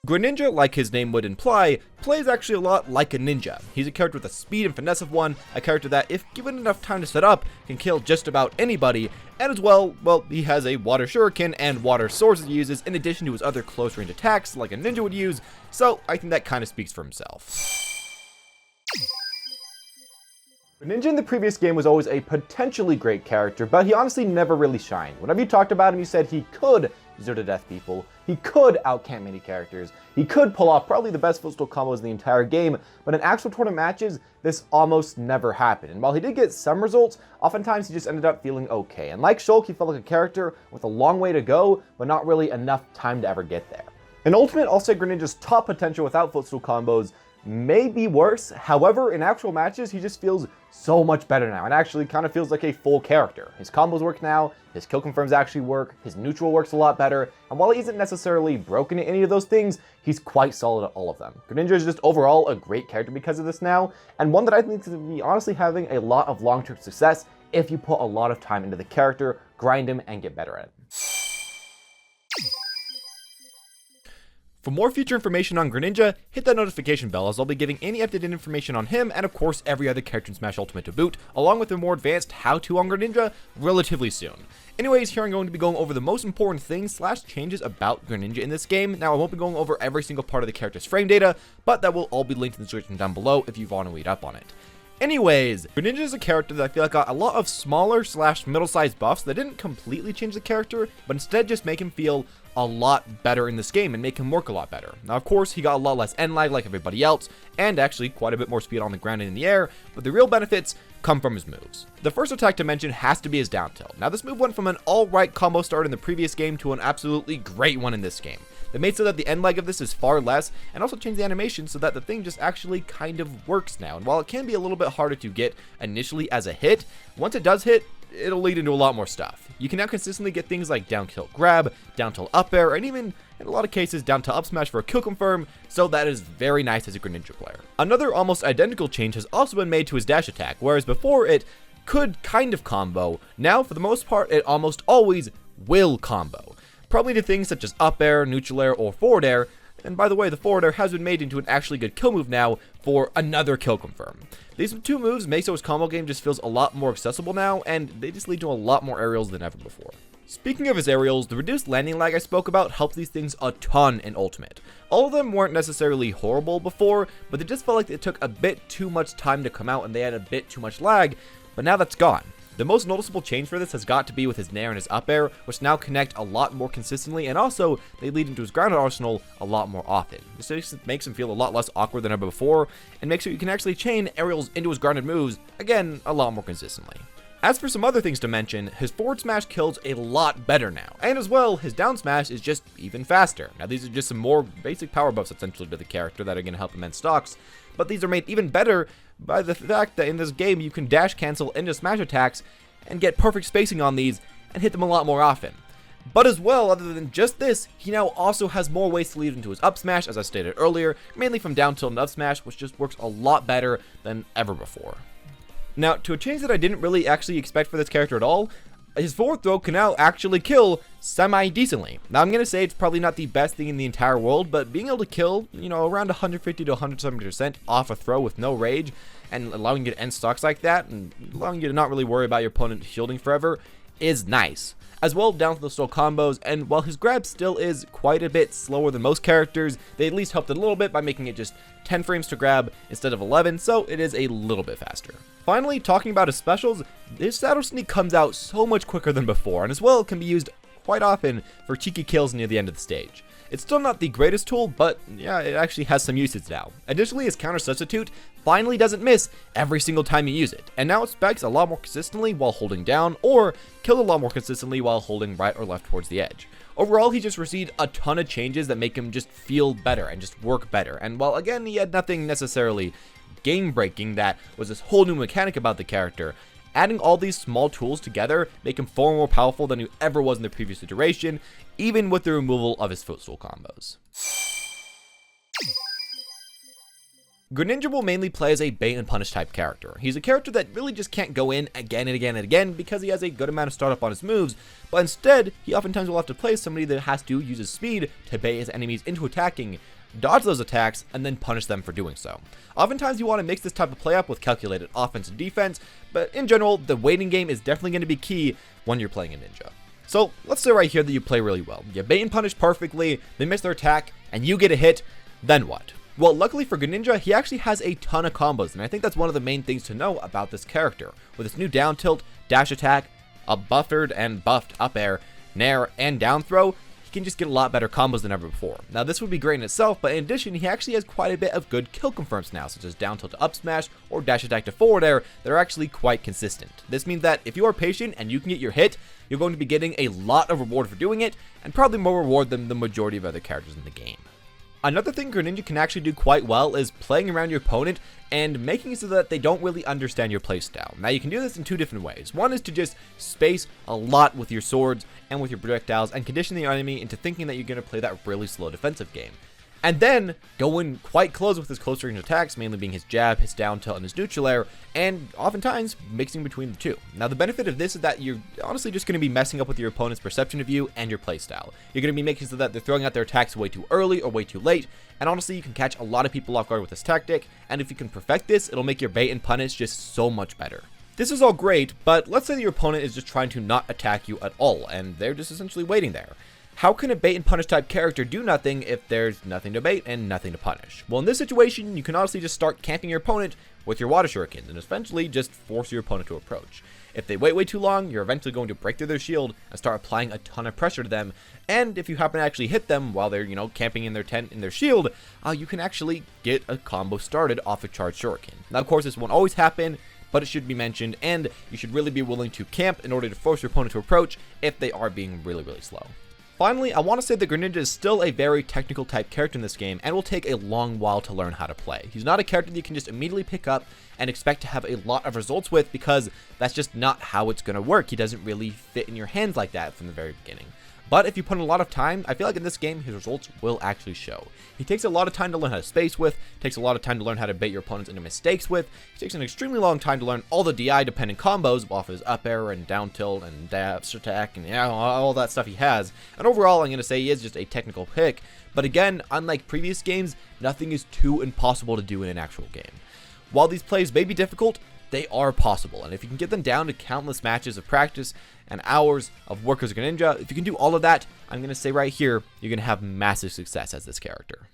Greninja, like his name would imply, plays actually a lot like a ninja. He's a character with a speed and finesse of one, a character that, if given enough time to set up, can kill just about anybody, and as well, he has a water shuriken and water swords he uses in addition to his other close range attacks like a ninja would use, so I think that kind of speaks for himself. Greninja in the previous game was always a potentially great character, but he honestly never really shined. Whenever you talked about him, you said he could zero to death people, he could outcamp many characters, he could pull off probably the best footstool combos in the entire game, but in actual tournament matches, this almost never happened. And while he did get some results, oftentimes he just ended up feeling okay. And like Shulk, he felt like a character with a long way to go, but not really enough time to ever get there. In Ultimate, I'll say Greninja's top potential without footstool combos may be worse. However, in actual matches, he just feels so much better now and actually kind of feels like a full character. His combos work now, his kill confirms actually work, his neutral works a lot better, and while he isn't necessarily broken at any of those things, he's quite solid at all of them. Greninja is just overall a great character because of this now, and one that I think is going to be honestly having a lot of long-term success if you put a lot of time into the character, grind him, and get better at it. For more future information on Greninja, hit that notification bell as I'll be giving any updated information on him and of course every other character in Smash Ultimate to boot, along with a more advanced how-to on Greninja relatively soon. Anyways, here I'm going to be going over the most important things / changes about Greninja in this game. Now I won't be going over every single part of the character's frame data, but that will all be linked in the description down below if you want to read up on it. Anyways, Greninja is a character that I feel like got a lot of smaller / middle-sized buffs that didn't completely change the character, but instead just make him feel a lot better in this game and make him work a lot better. Now, of course, he got a lot less end lag like everybody else, and actually quite a bit more speed on the ground and in the air, but the real benefits come from his moves. The first attack to mention has to be his down tilt. Now, this move went from an alright combo start in the previous game to an absolutely great one in this game. They made so that the end lag of this is far less, and also changed the animation so that the thing just actually kind of works now. And while it can be a little bit harder to get initially as a hit, once it does hit, it'll lead into a lot more stuff. You can now consistently get things like down tilt grab, down tilt up air, and even, in a lot of cases, down tilt up smash for a kill confirm, so that is very nice as a Greninja player. Another almost identical change has also been made to his dash attack, whereas before it could kind of combo, now for the most part it almost always will combo. Probably to things such as up air, neutral air, or forward air, and by the way, the forward air has been made into an actually good kill move now for another kill confirm. These two moves make so his combo game just feels a lot more accessible now, and they just lead to a lot more aerials than ever before. Speaking of his aerials, the reduced landing lag I spoke about helps these things a ton in Ultimate. All of them weren't necessarily horrible before, but they just felt like it took a bit too much time to come out and they had a bit too much lag, but now that's gone. The most noticeable change for this has got to be with his nair and his up air, which now connect a lot more consistently, and also they lead into his grounded arsenal a lot more often. This makes him feel a lot less awkward than ever before, and makes sure you can actually chain aerials into his grounded moves, again, a lot more consistently. As for some other things to mention, his forward smash kills a lot better now, and as well, his down smash is just even faster. Now these are just some more basic power buffs essentially to the character that are going to help him end stocks, but these are made even better by the fact that in this game you can dash cancel into smash attacks and get perfect spacing on these and hit them a lot more often. But as well, other than just this, he now also has more ways to lead into his up smash, as I stated earlier, mainly from down tilt and up smash, which just works a lot better than ever before. Now, to a change that I didn't really actually expect for this character at all, his forward throw can now actually kill semi-decently. Now, I'm going to say it's probably not the best thing in the entire world, but being able to kill, around 150 to 170% off a throw with no rage, and allowing you to end stocks like that, and allowing you to not really worry about your opponent shielding forever, is nice. As well, down to the slow combos, and while his grab still is quite a bit slower than most characters, they at least helped it a little bit by making it just 10 frames to grab instead of 11, so it is a little bit faster. Finally, talking about his specials, his Shadow Sneak comes out so much quicker than before, and as well can be used quite often for cheeky kills near the end of the stage. It's still not the greatest tool, but yeah, it actually has some usage now. Additionally, his counter substitute finally doesn't miss every single time you use it, and now it specs a lot more consistently while holding down, or kill a lot more consistently while holding right or left towards the edge. Overall, he just received a ton of changes that make him just feel better and just work better, and while again, he had nothing necessarily game-breaking that was this whole new mechanic about the character, adding all these small tools together make him far more powerful than he ever was in the previous iteration, even with the removal of his footstool combos. Greninja will mainly play as a bait and punish type character. He's a character that really just can't go in again and again and again because he has a good amount of startup on his moves, but instead, he oftentimes will have to play somebody that has to use his speed to bait his enemies into attacking, dodge those attacks, and then punish them for doing so. Oftentimes you want to mix this type of play up with calculated offense and defense, but in general, the waiting game is definitely going to be key when you're playing a ninja. So let's say right here that you play really well. You bait and punish perfectly, they miss their attack, and you get a hit, then what? Well, luckily for Greninja, he actually has a ton of combos, and I think that's one of the main things to know about this character. With his new down tilt, dash attack, a buffered and buffed up air, nair, and down throw, he can just get a lot better combos than ever before. Now this would be great in itself, but in addition, he actually has quite a bit of good kill confirms now, such as down tilt to up smash or dash attack to forward air that are actually quite consistent. This means that if you are patient and you can get your hit, you're going to be getting a lot of reward for doing it, and probably more reward than the majority of other characters in the game. Another thing Greninja can actually do quite well is playing around your opponent and making it so that they don't really understand your playstyle. Now you can do this in two different ways. One is to just space a lot with your swords and with your projectiles and condition the enemy into thinking that you're going to play that really slow defensive game. And then go in quite close with his close range attacks, mainly being his jab, his down tilt, and his neutral air, and oftentimes mixing between the two. Now the benefit of this is that you're honestly just going to be messing up with your opponent's perception of you and your playstyle. You're going to be making so that they're throwing out their attacks way too early or way too late, and honestly you can catch a lot of people off guard with this tactic, and if you can perfect this, it'll make your bait and punish just so much better. This is all great, but let's say your opponent is just trying to not attack you at all, and they're just essentially waiting there. How can a bait and punish type character do nothing if there's nothing to bait and nothing to punish? Well, in this situation, you can honestly just start camping your opponent with your water shurikens and eventually just force your opponent to approach. If they wait way too long, you're eventually going to break through their shield and start applying a ton of pressure to them. And if you happen to actually hit them while they're, camping in their tent in their shield, you can actually get a combo started off a charged shuriken. Now, of course, this won't always happen, but it should be mentioned, and you should really be willing to camp in order to force your opponent to approach if they are being really, really slow. Finally, I want to say that Greninja is still a very technical type character in this game and will take a long while to learn how to play. He's not a character that you can just immediately pick up and expect to have a lot of results with, because that's just not how it's going to work. He doesn't really fit in your hands like that from the very beginning. But if you put in a lot of time, I feel like in this game, his results will actually show. He takes a lot of time to learn how to space with, takes a lot of time to learn how to bait your opponents into mistakes with, he takes an extremely long time to learn all the DI dependent combos off his up air and down tilt and dash attack and all that stuff he has. And overall, I'm going to say he is just a technical pick. But again, unlike previous games, nothing is too impossible to do in an actual game. While these plays may be difficult, they are possible, and if you can get them down to countless matches of practice and hours of work as a Greninja, if you can do all of that, I'm going to say right here, you're going to have massive success as this character.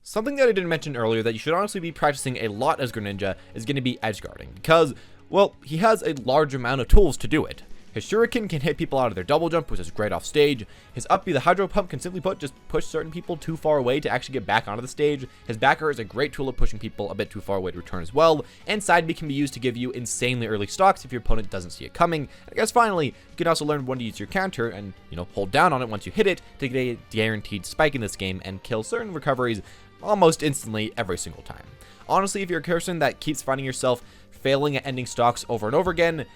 Something that I didn't mention earlier that you should honestly be practicing a lot as Greninja is going to be edgeguarding, because, well, he has a large amount of tools to do it. His shuriken can hit people out of their double jump, which is great off stage. His up B, the hydro pump, can simply put just push certain people too far away to actually get back onto the stage. His backer is a great tool at pushing people a bit too far away to return as well. And side B can be used to give you insanely early stocks if your opponent doesn't see it coming. And I guess finally, you can also learn when to use your counter and, hold down on it once you hit it to get a guaranteed spike in this game and kill certain recoveries almost instantly every single time. Honestly, if you're a person that keeps finding yourself failing at ending stocks over and over again,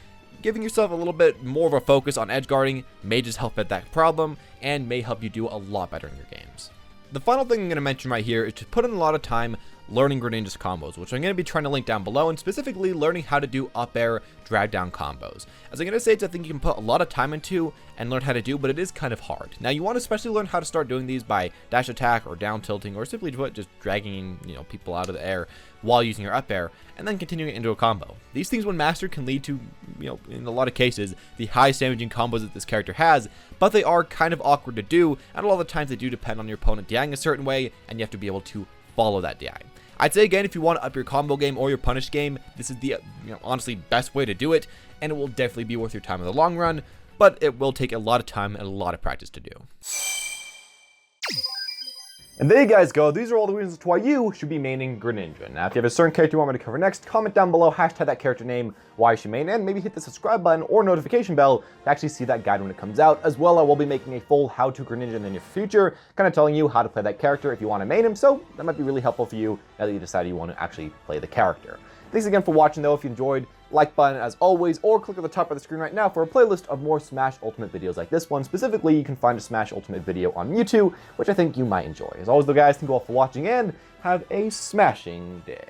giving yourself a little bit more of a focus on edge guarding may just help at that problem and may help you do a lot better in your games. The final thing I'm going to mention right here is to put in a lot of time learning Greninja's combos, which I'm going to be trying to link down below, and specifically learning how to do up air drag down combos. As I'm going to say, it's a thing you can put a lot of time into and learn how to do, but it is kind of hard. Now you want to especially learn how to start doing these by dash attack or down tilting, or simply just dragging people out of the air while using your up air, and then continuing it into a combo. These things, when mastered, can lead to, in a lot of cases, the highest damaging combos that this character has, but they are kind of awkward to do, and a lot of the times they do depend on your opponent DIing a certain way, and you have to be able to follow that DI. I'd say again, if you want to up your combo game or your punish game, this is the honestly best way to do it, and it will definitely be worth your time in the long run, but it will take a lot of time and a lot of practice to do. And there you guys go. These are all the reasons why you should be maining Greninja. Now, if you have a certain character you want me to cover next, comment down below, hashtag that character name, why you should main, and maybe hit the subscribe button or notification bell to actually see that guide when it comes out. As well, I will be making a full how-to Greninja in the near future, kind of telling you how to play that character if you want to main him, so that might be really helpful for you now that you decide you want to actually play the character. Thanks again for watching though. If you enjoyed, like button as always, or click at the top of the screen right now for a playlist of more Smash Ultimate videos like this one. Specifically, you can find a Smash Ultimate video on Mewtwo, which I think you might enjoy. As always though guys, thank you all for watching and have a smashing day.